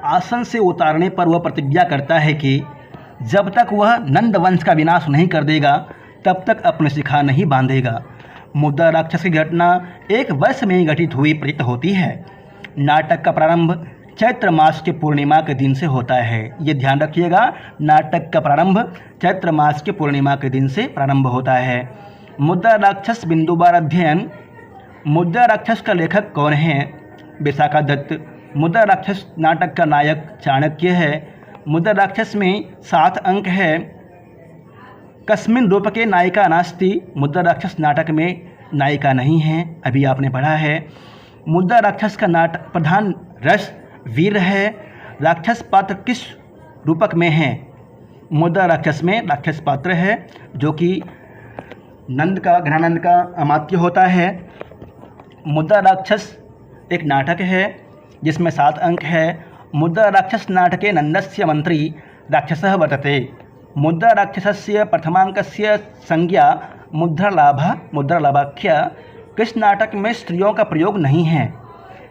आसन से उतारने पर वह प्रतिज्ञा करता है कि जब तक वह नंद वंश का विनाश नहीं कर देगा तब तक अपनी शिखा नहीं बांधेगा। मुद्रा राक्षस की घटना एक वर्ष में ही घटित हुई प्रतीत होती है। नाटक का प्रारंभ चैत्र मास के पूर्णिमा के दिन से होता है। ये ध्यान रखिएगा, नाटक का प्रारंभ चैत्र मास के पूर्णिमा के दिन से प्रारंभ होता है। मुद्रा राक्षस बिंदुवार अध्ययन। मुद्रा राक्षस का लेखक कौन है? विशाखा दत्त। मुद्रा राक्षस नाटक का नायक चाणक्य है। मुद्रा राक्षस में 7 अंक है। कस्मिन् रूपके नायिका नास्ति। मुद्रा राक्षस नाटक में नायिका नहीं है, अभी आपने पढ़ा है। मुद्रा राक्षस का नाटक प्रधान रस वीर है। राक्षस पात्र किस रूपक में है? मुद्रा राक्षस में राक्षस पात्र है जो कि नंद का घनानंद का अमात्य होता है। मुद्रा राक्षस एक नाटक है जिसमें 7 अंक है। मुद्रा राक्षस नाटके नंदस्य मंत्री राक्षसः वर्तते। मुद्रा राक्षसस्य प्रथमांकस्य संज्ञा मुद्रालाभाख्या। किस नाटक में स्त्रियों का प्रयोग नहीं है?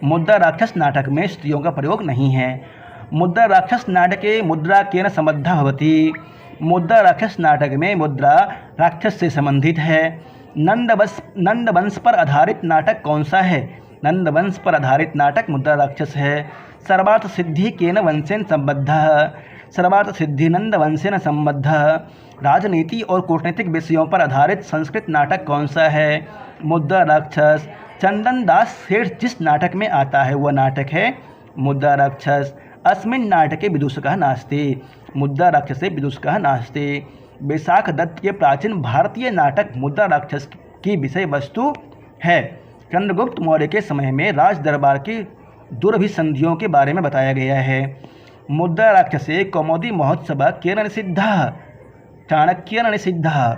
मुद्रा राक्षस नाटक में स्त्रियों का प्रयोग नहीं है। मुद्रा राक्षस नाटके मुद्रा केन सम्बद्धा भवति। मुद्रा राक्षस नाटक में मुद्रा राक्षस से संबंधित है। नंद वंश पर आधारित नाटक कौन सा है? नंद वंश पर आधारित नाटक मुद्रा राक्षस है। सर्वार्थ सिद्धि केन वंशेन संबद्धः। सर्वार्थ सिद्धि नंद वंशेन संबद्धः। राजनीति और कूटनीतिक विषयों पर आधारित संस्कृत नाटक कौन सा है? मुद्रा राक्षस। चंदन दास सेठ जिस नाटक में आता है वह नाटक है मुद्रा राक्षस। अस्मिन् नाटके विदूषकः नास्ति। मुद्रा राक्षसे विदूषकः नास्ति। विशाख दत्त के प्राचीन भारतीय नाटक मुद्रा राक्षस की विषय वस्तु है। चंद्रगुप्त मौर्य के समय में राज दरबार की दुरभिसंधियों के बारे में बताया गया है। मुद्रा राक्षसे कौमुदी महोत्सव केन निषिद्धः। चाणक्येन निषिद्धः।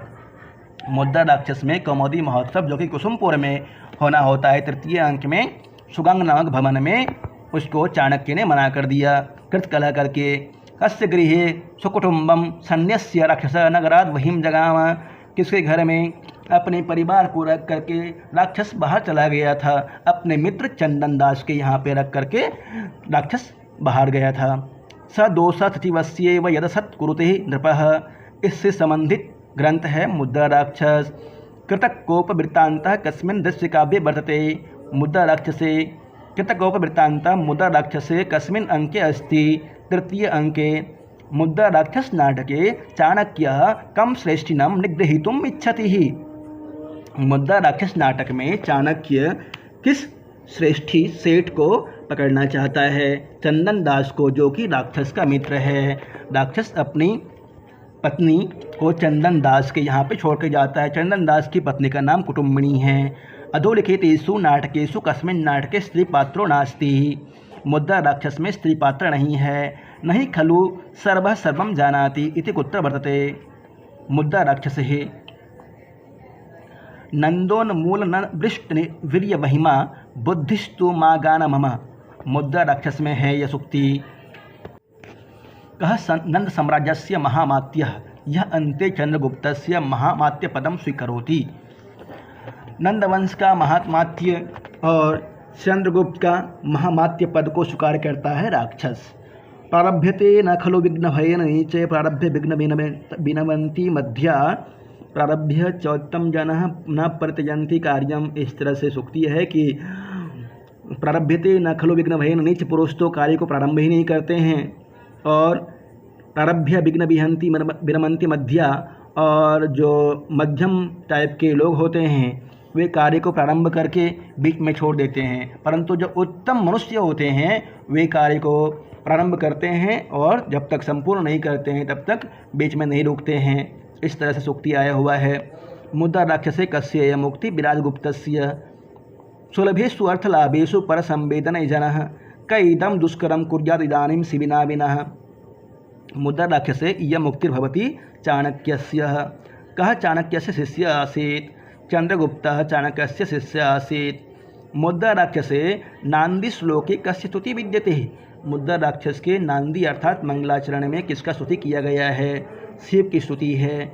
मुद्रा राक्षस में कौमुदी महोत्सव जो कि कुसुमपुर में होना होता है 3य अंक में सुगंग नामक भवन में, उसको चाणक्य ने मना कर दिया। कृतकलह करके कस्य गृहे सुकुटुम्बम सन्न्यस्य राक्षस नगराद वहीम जगाम। किसके घर में अपने परिवार को रख करके राक्षस बाहर चला गया था? अपने मित्र चंदन दास के यहाँ पे रख करके राक्षस बाहर गया था। स दोषतिवस्येव यदसत् कुरुते नृपः। इससे संबंधित ग्रंथ है मुद्रा राक्षस। कृतकोपवृत्तान्तः कस्मिन् दृश्यकाव्ये वर्तते। मुद्रा राक्षसे। कृतकोपवृत्तान्तः मुद्रा राक्षसे कस्मिन् अंके अस्ति? 3य अंके। मुद्रा राक्षस नाटके चाणक्यः कं श्रेष्ठिनं निगृहीतुम् इच्छति। मुद्रा राक्षस नाटक में चाणक्य किस श्रेष्ठी सेठ को पकड़ना चाहता है? चंदन दास को, जो कि राक्षस का मित्र है। राक्षस अपनी पत्नी को चंदन दास के यहाँ पे छोड़ के जाता है। चंदन दास की पत्नी का नाम कुटुम्बिनी है। अधोलिखितेषु नाटकेषु कस्मिन् नाटके स्त्री पात्रो नास्ति। मुद्रा राक्षस में स्त्री पात्र नहीं है। नहीं खलु सर्वः सर्वं जानाति इति कुत्र वर्तते। मुद्रा राक्षसः। नंदोन्मूल न वृष्ट वीर्य महिमा बुद्धिस्तु मा गान मम। मुद्रा राक्षस में है यह सूक्ति। कह नंद साम्राज्यस्य महामात्यः यह अन्ते चंद्रगुप्तस्य महामात्य पदम स्वीकरोति। नंदवंश का महामात्य और चंद्रगुप्त का महामात्य पद को स्वीकार करता है राक्षस। प्रारभ्यते न खलु विघ्न भयेन नीचे प्रारभ्य विघ्न विनवंती मध्या प्रारभ्य चौत्तम जनः न परित्यजन्ति कार्यम। इस तरह से सूक्ति है कि प्रारभ्यते न खलु विघ्न भयेन, नीच पुरुष तो कार्य को प्रारंभ ही नहीं करते हैं। और प्रारभ्य विघ्न विनमंती मध्या, और जो मध्यम टाइप के लोग होते हैं वे कार्य को प्रारंभ करके बीच में छोड़ देते हैं, परंतु जो उत्तम मनुष्य होते हैं वे कार्य को प्रारंभ करते हैं और जब तक संपूर्ण नहीं करते हैं तब तक बीच में नहीं रुकते हैं। इस तरह से सूक्ति आया हुआ है। मुद्रा राक्षसे कस्य मुक्ति विराजगुप्तस्य। सुलभेषु अर्थलाभेषु परसंवेदन जनः कैदम दुष्करम कुर्यात् इदानीं शिविना विनः। मुद्रा राक्षसे इयं मुक्तिर्भवति चाणक्यस्य। कः चाणक्यस्य शिष्य आसीत्? चंद्रगुप्तः चाणक्यस्य शिष्य आसीत्। मुद्रा राक्षसे नांदी श्लोके कस्य स्तुति विद्यते? मुद्रा राक्षस के नांदी अर्थात मंगलाचरण में किसका स्तुति किया गया है? शिव की स्तुति है।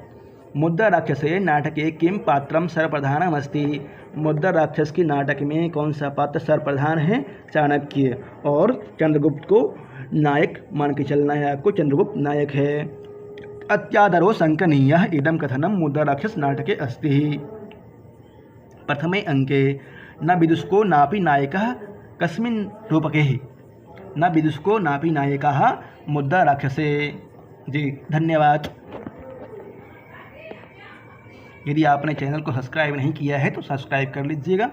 मुद्रा राक्षसे नाटके किम पात्रम सर्वप्रधानम अस्ति? मुद्रा राक्षस की नाटक में कौन सा पात्र सर्वप्रधान है? चाणक्य। और चंद्रगुप्त को नायक मान के चलना है आपको, चंद्रगुप्त नायक है। अत्यादरो शंकनीयः इदं कथनं मुद्राराक्षस नाटके अस्ति। प्रथमे अंके न विदुषको नापि नायकः कस्मिन् रूपके, न विदुषको नापि नायकः मुद्राराक्षसे। जी धन्यवाद। यदि आपने चैनल को सब्सक्राइब नहीं किया है तो सब्सक्राइब कर लीजिएगा।